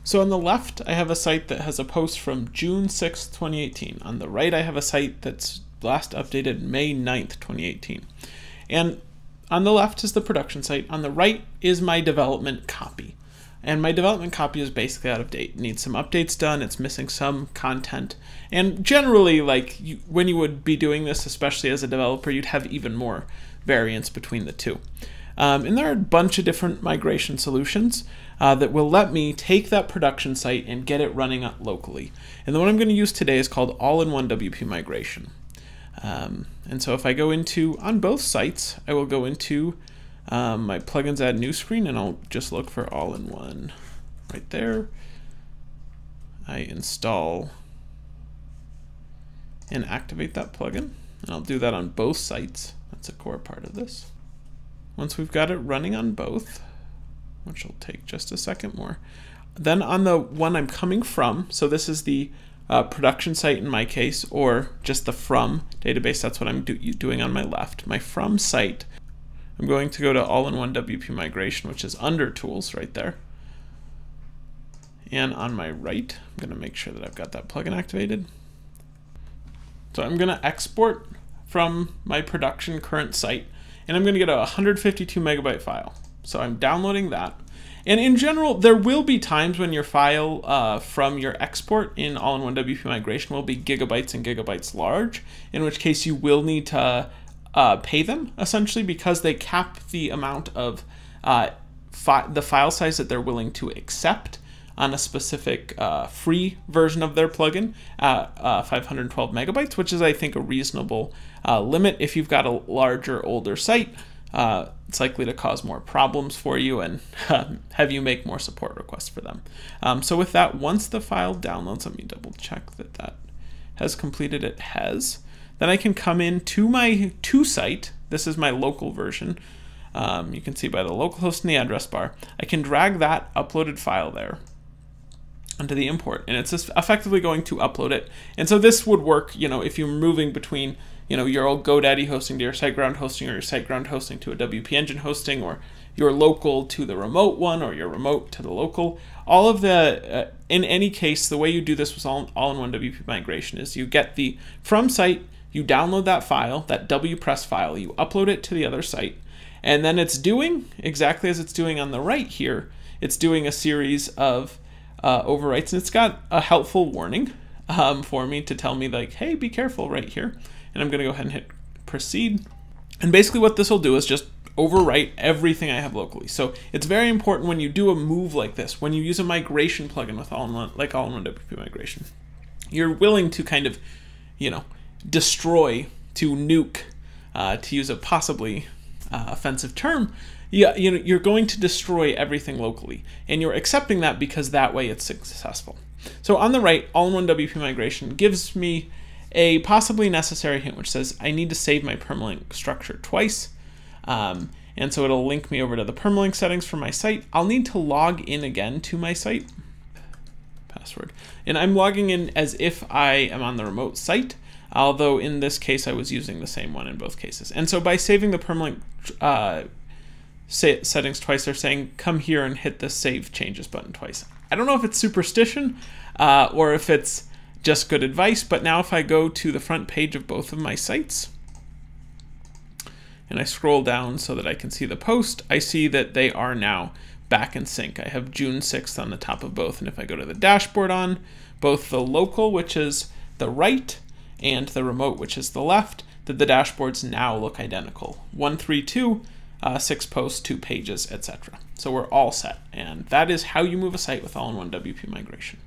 So on the left, I have a site that has a post from June 6th, 2018. On the right, I have a site that's last updated May 9th, 2018. And on the left is the production site. On the right is my development copy. And my development copy is basically out of date. It needs some updates done. It's missing some content. And generally, like when you would be doing this, especially as a developer, you'd have even more variance between the two. And there are a bunch of different migration solutions that will let me take that production site and get it running locally. And the one I'm going to use today is called All-in-One WP Migration. And so if I go into, on both sites, I will go into my plugins add new screen, and I'll just look for All-in-One right there. I install and activate that plugin, and I'll do that on both sites. That's a core part of this. Once we've got it running on both, which will take just a second more, then on the one I'm coming from, so this is the production site in my case, or just the from database, that's what I'm doing on my left. My from site, I'm going to go to All-in-One WP Migration, which is under Tools right there. And on my right, I'm going to make sure that I've got that plugin activated. So I'm going to export from my production current site, and I'm going to get a 152 megabyte file. So I'm downloading that. And in general, there will be times when your file from your export in All-in-One WP Migration will be gigabytes and gigabytes large, in which case you will need to pay them, essentially, because they cap the amount of the file size that they're willing to accept on a specific free version of their plugin at 512 megabytes, which is, I think, a reasonable limit. If you've got a larger, older site, it's likely to cause more problems for you and have you make more support requests for them. So with that, once the file downloads, let me double check that that has completed. It has. Then I can come in to my to site. This is my local version. You can see by the localhost in the address bar. I can drag that uploaded file there onto the import, and it's just effectively going to upload it. And so this would work, you know, if you're moving between, you know, your old GoDaddy hosting to your SiteGround hosting, or your SiteGround hosting to a WP Engine hosting, or your local to the remote one, or your remote to the local. All of the, in any case, the way you do this with All-in-One WP Migration is you get the from site, you download that file, that WPress file, you upload it to the other site, and then it's doing exactly as it's doing on the right here. It's doing a series of overwrites, and it's got a helpful warning for me to tell me, like, hey, be careful right here. And I'm going to go ahead and hit proceed. And basically what this will do is just overwrite everything I have locally. So it's very important when you do a move like this, when you use a migration plugin with All-in-One, like All-in-One WP Migration, you're willing to kind of, you know, destroy, to nuke, to use a possibly offensive term. Yeah, you know, you're going to destroy everything locally, and you're accepting that because that way it's successful. So on the right, All-in-One WP Migration gives me a possibly necessary hint, which says I need to save my permalink structure twice. And so it'll link me over to the permalink settings for my site. I'll need to log in again to my site. Password. And I'm logging in as if I am on the remote site, although in this case I was using the same one in both cases. And so by saving the permalink settings twice, they're saying come here and hit the save changes button twice. I don't know if it's superstition or if it's just good advice, but now if I go to the front page of both of my sites and I scroll down so that I can see the post, I see that they are now back in sync. I have June 6th on the top of both, and if I go to the dashboard on both the local, which is the right, and the remote, which is the left, that the dashboards now look identical. 132, 6 posts, 2 pages, etc. So we're all set, and that is how you move a site with All-in-One WP Migration.